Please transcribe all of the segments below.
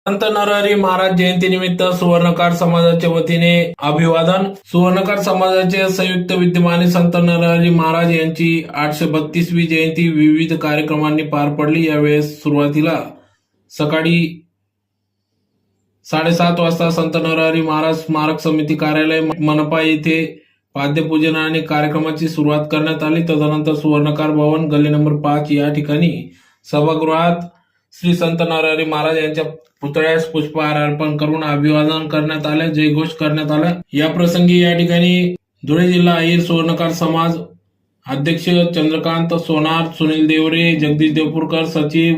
संत नरहरी महाराज जयंतीनिमित्त सुवर्णकार समाजाच्या वतीने अभिवादन। सुवर्णकार समाजाचे संयुक्त विद्यमाने संत नरहरी महाराज यांची 832वी जयंती विविध कार्यक्रमांनी पार पडली। यावेळेस सुरुवातीला सकाळी 7:30 वाजता संत नरहरी महाराज स्मारक समिती कार्यालय मनपा येथे पाद्यपूजन आणि कार्यक्रमाची सुरुवात करण्यात आली। तदनंतर सुवर्णकार भवन गल्ली नंबर 5 या ठिकाणी सभागृहात श्री संत नरहरी महाराज यांच्या पुतळ्यास पुष्पहार अर्पण करून अभिवादन करण्यात आले, जयघोष करण्यात आला। या प्रसंगी या ठिकाणी धुळे जिल्हा अहिर सुवर्णकार समाज अध्यक्ष चंद्रकांत सोनार, सुनील देवरे, जगदीश देवपूरकर, सचिव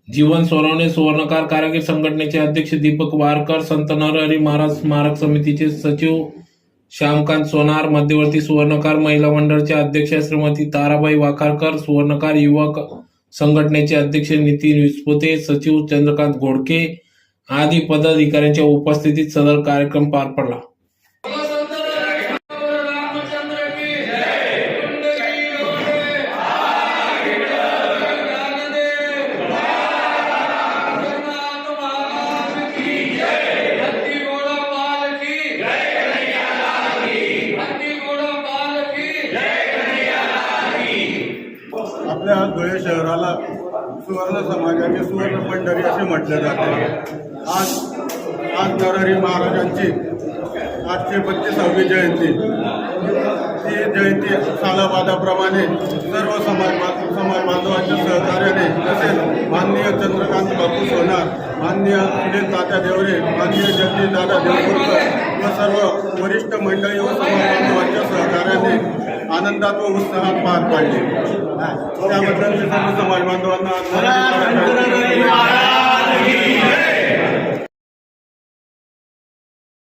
जीवन सोनवणे, सुवर्णकार कारागीर संघटनेचे अध्यक्ष दीपक वारकर, संत नरहरी महाराज स्मारक समितीचे सचिव श्यामकांत सोनार, मध्यवर्ती सुवर्णकार महिला मंडळाच्या अध्यक्ष श्रीमती ताराबाई वाखारकर, सुवर्णकार युवक संघटनेचे अध्यक्ष नितीन विस्पुते, सचिव चंद्रकांत घोडके आदी पदाधिकाऱ्यांच्या उपस्थितीत सदर कार्यक्रम पार पडला। आपल्या धुळे शहराला सुवर्ण समाजाचे सुवर्ण पंढरी असे म्हटले जाते। आज नरहरी महाराजांची 832वी जयंती। ही जयंती सालाबादाप्रमाणे सर्व समाज बांधवांच्या सहकार्याने, तसेच माननीय चंद्रकांत बापू सोनार, माननीय सुनील तात्या देवरे, माननीय जगदीश दादा देवपूरकर व सर्व वरिष्ठ मंडळी व समाज बांधवांच्या सहकार्याने आनंदात व उत्साहात पार पाडले। त्याबद्दल सर्व समाज बांधवांना